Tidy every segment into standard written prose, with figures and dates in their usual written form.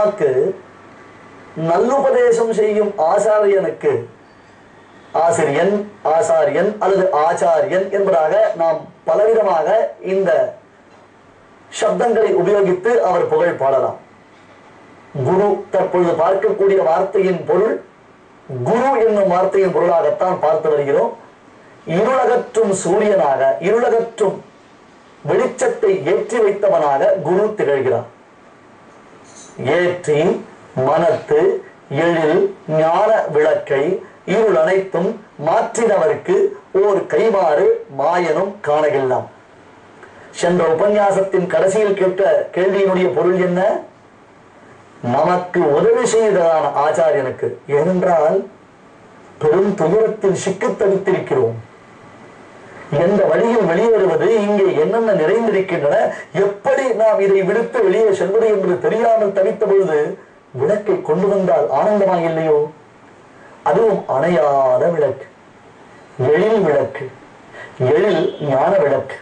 நமக்கு நல்லுபதேசம் செய்யும் ஆசாரியனுக்கு ஆசிரியன், ஆசாரியன் அல்லது ஆச்சாரியன் என்பதாக நாம் பலவிதமாக இந்த சப்தங்களை உபயோகித்து அவர் புகழ் பாடலாம். குரு தற்பொழுது பார்க்கக்கூடிய வார்த்தையின் பொருள் குரு என்னும் வார்த்தையின் பொருளாகத்தான் பார்த்து வருகிறோம். இருளகற்றும் சூரியனாக, இருளகற்றும் வெளிச்சத்தை ஏற்றி வைத்தவனாக குரு திகழ்கிறார். ஏற்றி மனத்து எழில் ஞான விளக்கை இருள் அனைத்தும் மாற்றினவருக்கு ஓர் கைமாறு மாயனும் காணகில்லாம். சென்ற உபன்யாசத்தின் கடைசியில் கேட்ட கேள்வியினுடைய பொருள் என்ன? நமக்கு உதவி செய்ததான ஆச்சாரியனுக்கு. ஏனென்றால் பெரும் துயரத்தில் சிக்கி தவித்திருக்கிறோம். எந்த வழியில் வெளியேறுவது, இங்கே என்னென்ன நிறைந்திருக்கின்றன, எப்படி நாம் இதை விடுத்து வெளியே செல்வது என்று தெரியாமல் தவித்த பொழுது விளக்கை கொண்டு வந்தால் ஆனந்தமாக இல்லையோ? அதுவும் அணையாத விளக்கு, எழில் விளக்கு, எழில் ஞான விளக்கு.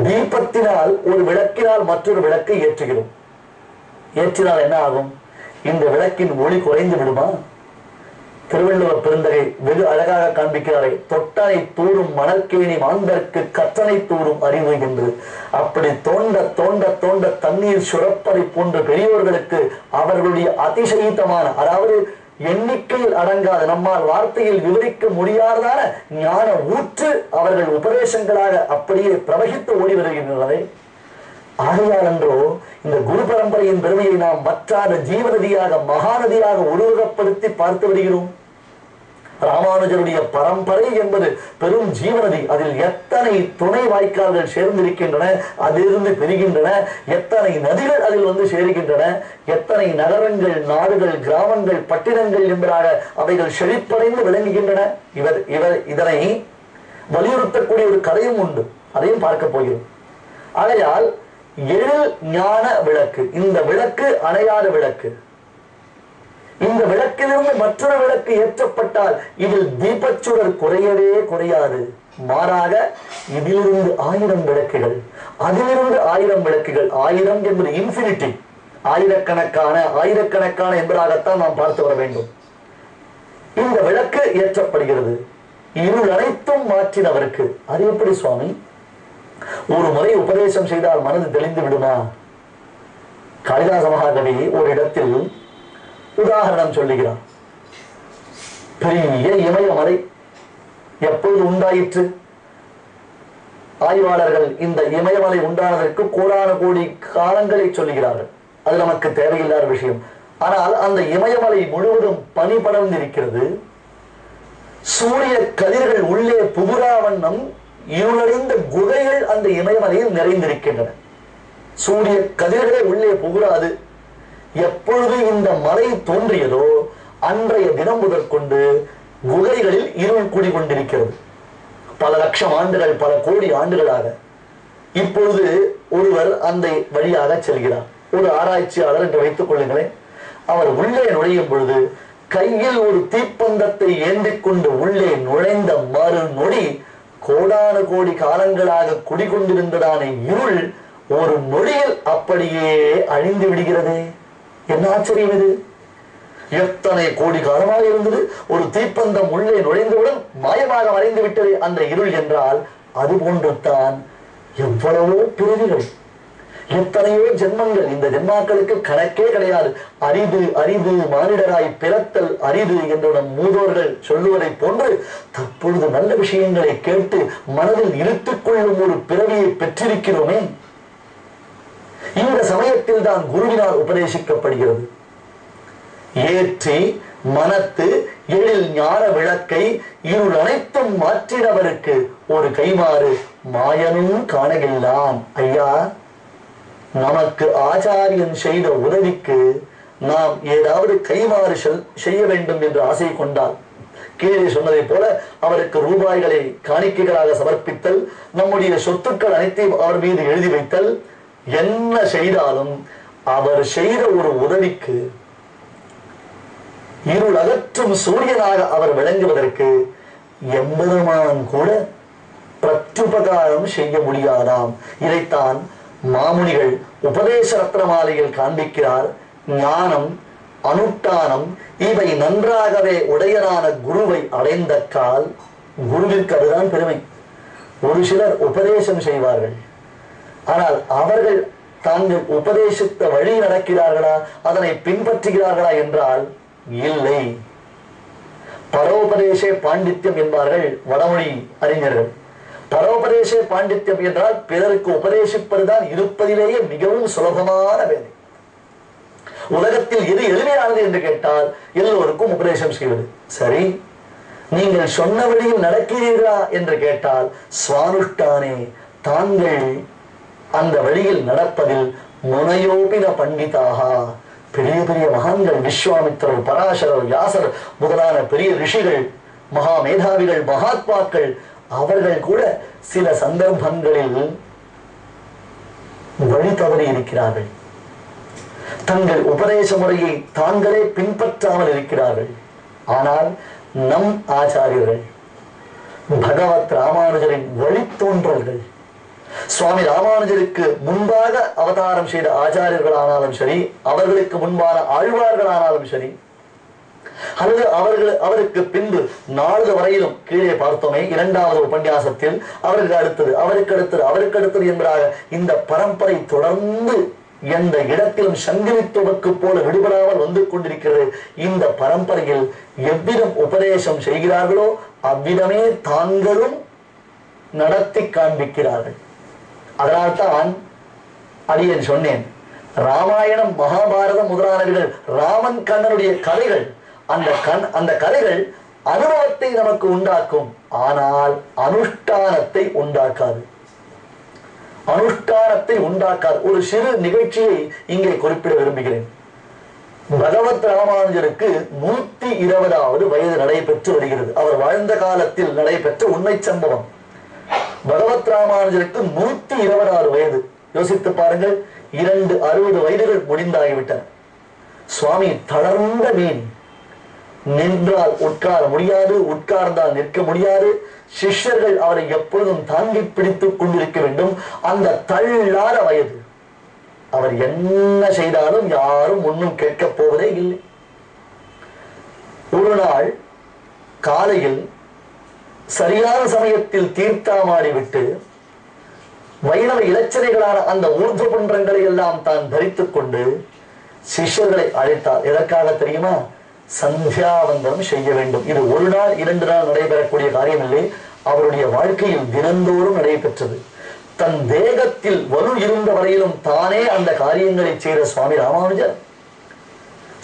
தீபத்தினால் ஒரு விளக்கினால் மற்றொரு விளக்கை ஏற்றுகிறோம். ஏற்றினால் என்ன ஆகும்? இந்த விளக்கின் ஒளி குறைந்து விடுமா? திருவள்ளுவர் பெருந்தகை வெகு அழகாக காண்பிக்கிறாரே, தொட்டனை தூரும் மணற்கேணி மாந்தருக்கு கற்றனை தூரும் அறிவு என்று. அப்படி தோண்ட தோண்ட தோண்ட தண்ணீர் சுரப்பதை போன்ற பெரியோர்களுக்கு அவர்களுடைய அதிசயித்தமான, அதாவது எண்ணிக்கையில் அடங்காத, நம்மால் வார்த்தையில் விவரிக்க முடியாததான ஞான ஊற்று அவர்கள் உபதேசங்களாக அப்படியே பிரவகித்து ஓடி வருகின்றனவே. ஆகையால் என்றோ இந்த குரு பரம்பரையின் பெருமையை நாம் வற்றாத ஜீவநதியாக, மகாநதியாக உருவகப்படுத்தி பார்த்து வருகிறோம். ராமானுஜருடைய பரம்பரை என்பது பெரும் ஜீவநதி. அதில் எத்தனை துணை வாய்க்கால்கள் சேர்ந்திருக்கின்றன, அதிலிருந்து பெறுகின்றன, எத்தனை நதிகள் அதில் வந்து சேருகின்றன, எத்தனை நகரங்கள், நாடுகள், கிராமங்கள், பட்டினங்கள் என்பதாக அவைகள் செழிப்படைந்து விளங்குகின்றன. இதனை வலியுறுத்தக்கூடிய ஒரு கதையும் உண்டு, அதையும் பார்க்க போகிறோம். ஆகையால் எழில் ஞான விளக்கு, இந்த விளக்கு அணையாத விளக்கு. இந்த விளக்கிலிருந்து மற்றொரு விளக்கு ஏற்றப்பட்டால் இதில் தீபச்சுடர் குறையவே குறையாது. மாறாக இதிலிருந்து 1000 விளக்குகள், அதிலிருந்து 1000 விளக்குகள். 1000 என்பது இன்ஃபினிட்டி, ஆயிரக்கணக்கான ஆயிரக்கணக்கான என்பதாகத்தான் நாம் பார்த்து வர வேண்டும். இந்த விளக்கு ஏற்றப்படுகிறது. இருள் அனைத்தும் மாற்றினவருக்கு. அது எப்படி சுவாமி? ஒரு முறை உபதேசம் செய்தால் மனது தெளிந்து விடுமா? காளிதாச மகாகவி ஒரு இடத்தில் உதாரணம் சொல்லுகிறார். பெரிய இமயமலை எப்பொழுது உண்டாயிற்று? ஆய்வாளர்கள் இந்த இமயமலை உண்டானதற்கு கோடான கோடி காலங்களை சொல்லுகிறார்கள். அது நமக்கு தேவையில்லாத விஷயம். ஆனால் அந்த இமயமலை முழுவதும் பனி படர்ந்திருக்கிறது. சூரிய கதிர்கள் உள்ளே புகுரா வண்ணம் இருளடைந்த குகைகள் அந்த இமயமலையில் நிறைந்திருக்கின்றன. சூரிய கதிர்களே உள்ளே புகுராது. எப்பொழுது இந்த மலை தோன்றியதோ அன்றைய தினம் முதற்கொண்டு குகைகளில் இருள் கூடிக்கொண்டிருக்கிறது. பல லட்சம் ஆண்டுகள், பல கோடி ஆண்டுகளாக. இப்பொழுது ஒருவர் அந்த வழியாக செல்கிறார். ஒரு ஆராய்ச்சியாளர் என்று வைத்துக் கொள்ளுங்களேன். அவர் உள்ளே நுழையும் பொழுது கையில் ஒரு தீப்பந்தத்தை ஏந்திக் கொண்டு உள்ளே நுழைந்த மறு நொடி கோடான கோடி காலங்களாக குடிகொண்டிருந்ததான இருள் ஒரு நொடியில் அப்படியே அழிந்து விடுகிறது. என்ன ஆச்சரியம் இது! எத்தனை கோடி காலமாக இருந்தது, ஒரு தீப்பந்தம் உள்ளே நுழைந்தவுடன் மாயமாக மறைந்து விட்டது அந்த இருள் என்றால், அது போன்று தான் எவ்வளவோ பிறவிகள், எத்தனையோ ஜென்மங்கள். இந்த ஜென்மாக்களுக்கு கணக்கே கிடையாது. அரிது அரிது மானிடராய் பிறத்தல் அரிது என்று நம் மூதோர்கள் சொல்லுவதை போன்று தற்பொழுது நல்ல விஷயங்களை கேட்டு மனதில் இழுத்துக் கொள்ளும் ஒரு பிறவியை பெற்றிருக்கிறோமே. இந்த சமயத்தில் தான் குருவினால் உபதேசிக்கப்படுகிறது. ஏற்றி மனத்து எழில் ஞான விளக்கை இருள் அனைத்தும் மாற்றினவருக்கு ஒரு கைமாறு மாயனும் காணகில்லான். ஐயா, நமக்கு ஆச்சாரியன் செய்த உதவிக்கு நாம் ஏதாவது கைமாறு செய்ய வேண்டும் என்று ஆசை கொண்டால், கீழே சொன்னதை போல அவருக்கு ரூபாய்களை காணிக்கைகளாக சமர்ப்பித்தல், நம்முடைய சொத்துக்கள் அனைத்தையும் அவர் மீது எழுதி வைத்தல், என்ன செய்தாலும் அவர் செய்த ஒரு உதவிக்கு இருள் அகற்றும் சூரியனாக அவர் விளங்குவதற்கு எம்பெருமான் கூட பிரத்யுபகாரம் செய்ய முடியாதாம். இதைத்தான் மாமுனிகள் உபதேச ரத்னமாலையில் காண்பிக்கிறார். ஞானம், அனுஷ்டானம் இவை நன்றாகவே உடையரான குருவை அடைந்த கால், குருவிற்கு அதுதான் பெருமை. ஒரு சிலர் உபதேசம் செய்வார்கள், ஆனால் அவர்கள் தாங்கள் உபதேசித்த வழி நடக்கிறார்களா, அதனை பின்பற்றுகிறார்களா என்றால் இல்லை. பரோபதேசே பாண்டித்யம் என்பார்கள் வடமொழி அறிஞர்கள். பரோபதேசே பாண்டித்யம் என்றால் பிறருக்கு உபதேசிப்பதுதான் இருப்பதிலேயே மிகவும் சுலபமான வேலை. உலகத்தில் எது எளிமையானது என்று கேட்டால் எல்லோருக்கும் உபதேசம் செய்வது. சரி, நீங்கள் சொன்ன வழியில் நடக்கிறீர்களா என்று கேட்டால் ஸ்வானுஷ்டானே, தாங்கள் அந்த வழியில் நடப்பதில் முனையோபின பண்டிதாக, பெரிய பெரிய மகான்கள், விஸ்வாமித்திரர், பராசரர், வியாசர் முதலான பெரிய ரிஷிகள், மகா மேதாவிகள், மகாத்மாக்கள், அவர்கள் கூட சில சந்தர்ப்பங்களில் வழி தவறி இருக்கிறார்கள். தங்கள் உபதேச முறையை தாங்களே பின்பற்றாமல் இருக்கிறார்கள். ஆனால் நம் ஆச்சாரியர்கள், பகவத் ராமானுஜரின் வழித்தோன்றல்கள், சுவாமி ராமானுஜருக்கு முன்பாக அவதாரம் செய்த ஆச்சாரியர்கள் ஆனாலும் சரி, அவர்களுக்கு முன்பான ஆழ்வார்களானாலும் சரி, அல்லது அவருக்கு பின்பு நாளது வரையிலும் கீழே பார்த்தோமே இரண்டாவது உபன்யாசத்தில், அவருக்கு அடுத்தது என்பதாக இந்த பரம்பரை தொடர்ந்து எந்த இடத்திலும் சங்கிலித்துவக்கு போல விடுபடாமல் வந்து கொண்டிருக்கிறது. இந்த பரம்பரையில் எவ்விதம் உபதேசம் செய்கிறார்களோ அவ்விதமே தாங்களும் நடத்தி காண்பிக்கிறார்கள். அதனால்தான் அடியேன் சொன்னேன், ராமாயணம், மகாபாரதம் முதலானவர்கள் ராமன் கண்ணனுடைய கதைகள். அந்த கதைகள் அனுபவத்தை நமக்கு உண்டாக்கும், ஆனால் அனுஷ்டானத்தை உண்டாக்காது. ஒரு சிறு நிகழ்ச்சியை இங்கே குறிப்பிட விரும்புகிறேன். பகவத் ராமானுஜருக்கு 120வது வயது நடைபெற்று வருகிறது. அவர் வாழ்ந்த காலத்தில் நடைபெற்ற உண்மை சம்பவம். பகவத் ராமானுஜருக்கு 120வது வயது. யோசித்து பாருங்கள், 60 வயதுகள் முடிந்தாகிவிட்டன. சுவாமி தளர்ந்த மீன், நின்றால் உட்கார முடியாது, உட்கார்ந்தால் நிற்க முடியாது. சிஷ்யர்கள் அவரை எப்பொழுதும் தாங்கி பிடித்துக் கொண்டிருக்க வேண்டும். அந்த தள்ளாத வயது. அவர் என்ன செய்தாலும் யாரும் ஒன்றும் கேட்கப் போவதே இல்லை. ஒரு நாள் காலையில் சரியான சமயத்தில் தீர்த்தாமாடிவிட்டு வைணவ இலச்சனைகளான அந்த ஊர்துவ பன்றங்களை எல்லாம் தான் தரித்துக் கொண்டு சிஷ்யர்களை அழைத்தார். எதற்காக தெரியுமா? சந்தியாவந்தனம் செய்ய வேண்டும். இது ஒரு நாள் 2 நாள் நடைபெறக்கூடிய காரியம் இல்லை. அவருடைய வாழ்க்கையில் தினந்தோறும் நடைபெற்றது. தன் தேகத்தில் வலு இருந்த வரையிலும் தானே அந்த காரியங்களை செய்த சுவாமி ராமானுஜர்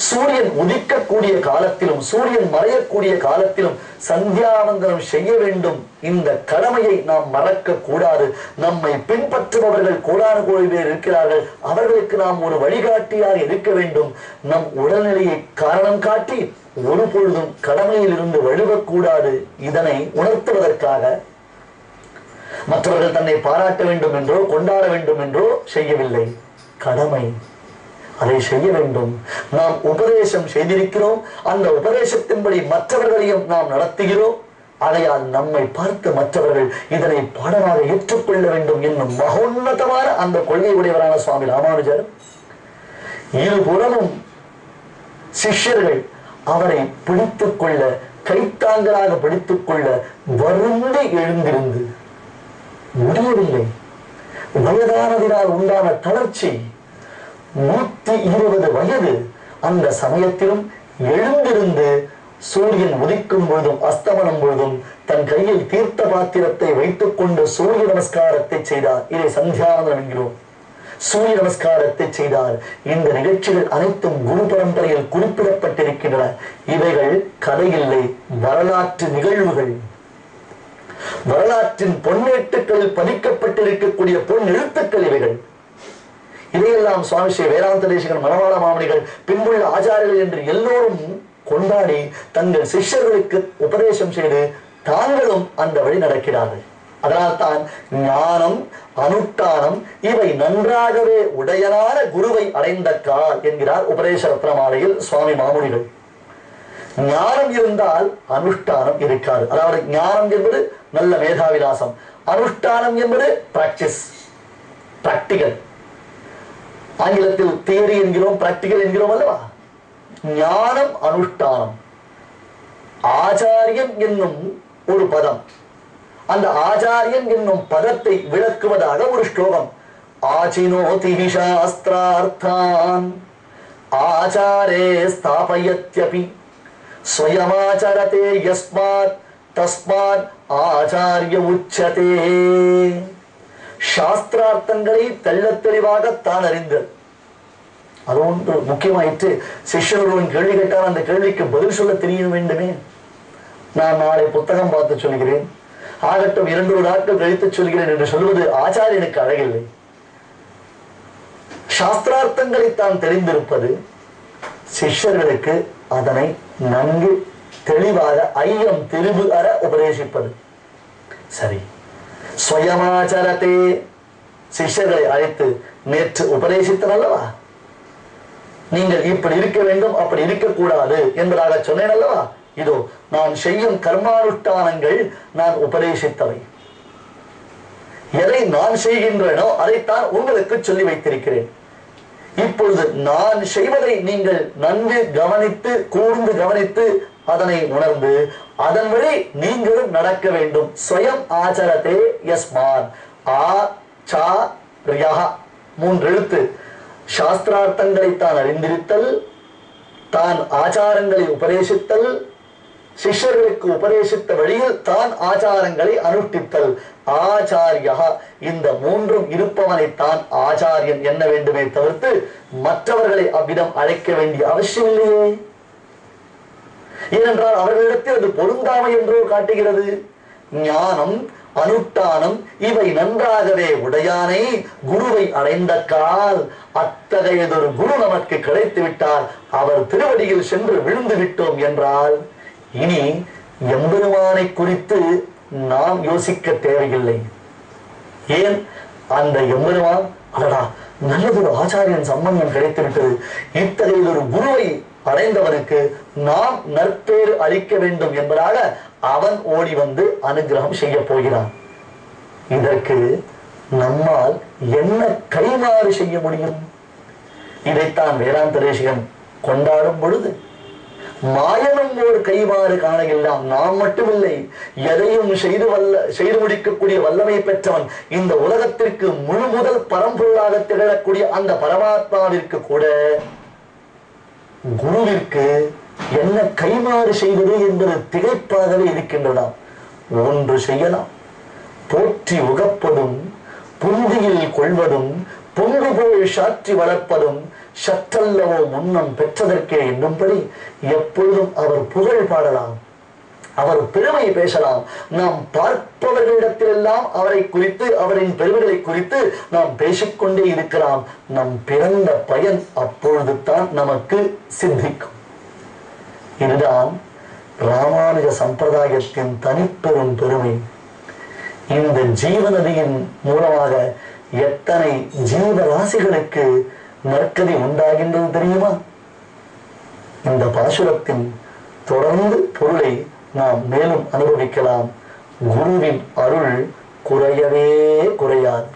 சூரியன் உதிக்கக்கூடிய காலத்திலும் சூரியன் மறையக்கூடிய காலத்திலும் சந்தியாவந்தனம் செய்ய வேண்டும். இந்த கடமையை நாம் மறக்க கூடாது. நம்மை பின்பற்றுபவர்கள் கோடானு கோடி பேர் இருக்கிறார்கள். அவர்களுக்கு நாம் ஒரு வழிகாட்டியாக இருக்க வேண்டும். நம் உடல்நிலையை காரணம் காட்டி ஒரு பொழுதும் கடமையில் இருந்து வழுவக்கூடாது. இதனை உணர்த்துவதற்காக மற்றவர்கள் தன்னை பாராட்ட வேண்டும் என்றோ கொண்டாட வேண்டும் என்றோ செய்யவில்லை. கடமை, அதை செய்ய வேண்டும். நாம் உபதேசம் செய்திருக்கிறோம். அந்த உபதேசத்தின்படி மற்றவர்களையும் நாம் நடத்துகிறோம். ஆகையால் நம்மை பார்த்து மற்றவர்கள் இதனை பாடமாக ஏற்றுக்கொள்ள வேண்டும் என்னும் மகோன்னதமான அந்த கொள்கை உடையவரான சுவாமி ராமானுஜர். இருபுறமும் சிஷ்யர்கள் அவரை பிடித்துக் கொள்ள, கைத்தாங்களாக பிடித்துக் கொள்ள வருந்தி எழுந்திருந்து முடியவில்லை. வயதானதினால் உண்டான தளர்ச்சி. 120 வயது. அந்த சமயத்திலும் எழுந்திருந்து சூரியன் உதிக்கும் பொழுதும் அஸ்தமனம் பொழுதும் தன் கையில் தீர்த்த பாத்திரத்தை வைத்துக் கொண்டு சூரிய நமஸ்காரத்தை செய்தார். இதை சந்தியாவந்தனம் என்கிறோம். சூரிய நமஸ்காரத்தை செய்தார். இந்த நிகழ்ச்சிகள் அனைத்தும் குரு பரம்பரையில் குறிப்பிடப்பட்டிருக்கின்றன. இவைகள் கதையில்லை, வரலாற்று நிகழ்வுகள். வரலாற்றின் பொன்னேட்டுகளில் பதிக்கப்பட்டிருக்கக்கூடிய பொன் எழுத்துக்கள் இவைகள். இதையெல்லாம் சுவாமி ஸ்ரீ வேதாந்த தேசிகன், மணவாள மாமணிகள், பின்புள்ள ஆச்சாரியர்கள் என்று எல்லோரும் கொண்டாடி தங்கள் சிஷ்யர்களுக்கு உபதேசம் செய்து தாங்களும் அந்த வழி நடக்கிறார்கள். அதனால்தான் ஞானம், அனுஷ்டானம் இவை நன்றாகவே உடையனான குருவை அடைந்த கால் என்கிறார் உபதேச ரத்னமாலையில் சுவாமி மாமுனிகள். ஞானம் இருந்தால் அனுஷ்டானம் இருக்காது. அதாவது ஞானம் என்பது நல்ல மேதாவிலாசம், அனுஷ்டானம் என்பது பிராக்டிஸ், பிராக்டிகல். ஆங்கிலத்தில் தியரி என்கிறோம், பிராக்டிகல் என்கிறோம் அல்லவா? ஞானம் அனுஷ்டானம். ஆச்சாரியன் என்னும் ஒரு பதம், அந்த ஆச்சாரியன் என்னும் பதத்தை விளக்குவதாக ஒரு ஸ்லோகம். ஆச்சினோதி சாஸ்திரார்த்தான் ஆச்சாரே ஸ்தாபயத்யபி ஸ்வயமாச்சரதே யஸ்மாத் தஸ்மாத் ஆச்சாரிய உச்சதே. சாஸ்திரார்த்தங்களை தெள்ளத் தெளிவாக தான் அறிந்தது. அது ஒன்று முக்கியமாயிற்று. சிஷ்யர் ஒருவன் கேள்வி கேட்டால் அந்த கேள்விக்கு பதில் சொல்ல தெரிய வேண்டுமே. நான் நாளை புத்தகம் பார்த்து சொல்கிறேன், ஆகட்டும் 2 நாட்கள் கழித்து சொல்கிறேன் என்று சொல்வது ஆச்சாரியனுக்கு அழகில்லை. சாஸ்திரார்த்தங்களை தான் தெரிந்திருப்பது சிஷ்யர்களுக்கு அதனை நன்கு தெளிவாக ஐயம் திருவு அற உபதேசிப்பது. சரி, ஸ்வயமாச்சரத்தே சிஷ்யர்களை அழைத்து நேற்று உபதேசித்தன் அல்லவா, நீங்கள் இப்படி இருக்க வேண்டும் அப்படி இருக்கக்கூடாது என்பதாக சொன்னேன் அல்லவா. இதோ நான் செய்யும் கர்மானுஷ்டானங்கள் நான் உபதேசித்தவை. எதை நான் செய்கின்றனோ அதைத்தான் உங்களுக்கு சொல்லி வைத்திருக்கிறேன். இப்பொழுது நான் செய்வதை நீங்கள் நன்கு கவனித்து கூர்ந்து கவனித்து அதனை உணர்ந்து அதன் வழி நீங்களும் நடக்க வேண்டும். ஸ்வயம் ஆச்சரத்தே யஸ்மான். ஆச்சார்யா 3 எழுத்து. சாஸ்திரார்த்தங்களை தான் அறிந்திருத்தல், தான் ஆச்சாரங்களை உபதேசித்தல், சிஷ்யர்களுக்கு உபதேசித்த வழியில் தான் ஆச்சாரங்களை அனுஷ்டித்தல். ஆச்சாரியா, இந்த 3ம் இருப்பவனைத்தான் ஆச்சாரியன் என்ன வேண்டுமே தவிர்த்து மற்றவர்களை அவ்விதம் அழைக்க வேண்டிய அவசியம் இல்லையே. ஏனென்றால் அவர்களிடத்தில் அது பொருந்தாமை என்றோ காட்டுகிறது. ஞானம் அனுஷ்டானம் இவை நன்றாகவே உடையானை குருவை அடைந்த கால், அத்தகையதொரு குரு நமக்கு கிடைத்து விட்டார், அவர் திருவடியில் சென்று விழுந்து விட்டோம் என்றால் இனி எம்பெருமானை குறித்து நாம் யோசிக்க தேவையில்லை. ஏன்? அந்த எம்பெருமான் அடடா நல்லதொரு ஆச்சாரியன் சம்பந்தம் கிடைத்து விட்டது, இத்தகையதொரு குருவை அடைந்தவனுக்கு நாம் நற்பேறு அளிக்க வேண்டும் என்பதாக அவன் ஓடி வந்து அனுகிரகம் செய்ய போகிறான். இதற்கு நம்மால் என்ன கைமாறு செய்ய முடியும்? இதைத்தான் வேதாந்த தேசிகன் கொண்டாடும் பொழுது மாயனும் ஒரு கைமாறு காண எல்லாம். நாம் மட்டுமில்லை, எதையும் செய்து முடிக்கக்கூடிய வல்லமை பெற்றவன் இந்த உலகத்திற்கு முழு முதல் பரம்பொருளாக திகழக்கூடிய அந்த பரமாத்மாவிற்கு கூட குருவிற்கு என்ன கைமாறு செய்வது என்பது திகைப்பாகவே இருக்கின்றதாம். ஒன்று செய்யலாம், போற்றி உகப்பதும் புந்தியில் கொள்வதும் பொங்கு போல் சாற்றி வளர்ப்பதும் சற்றல்லவோ முன்னம் பெற்றதற்கே என்னும்படி எப்பொழுதும் அவர் புகழ் பாடலாம், அவர் பெருமை பேசலாம். நாம் பார்ப்பவர்களிடத்திலெல்லாம் அவரை குறித்து அவரின் பெருமைகளை குறித்து நாம் பேசிக்கொண்டே இருக்கலாம். நம் பிறந்த பயன் அப்பொழுது தான் நமக்கு சித்திக்கும். இதுதான் ராமானுஜ சம்பிரதாயத்தின் தனிப்பெரும் பெருமை. இந்த ஜீவநதியின் மூலமாக எத்தனை ஜீவராசிகளுக்கு நற்கதி உண்டாகின்றது தெரியுமா? இந்த பாசுரத்தின் தொடர்ந்து பொருளை நாம் மேலும் அனுபவிக்கலாம். குருவின் அருள் குறையவே குறையாது.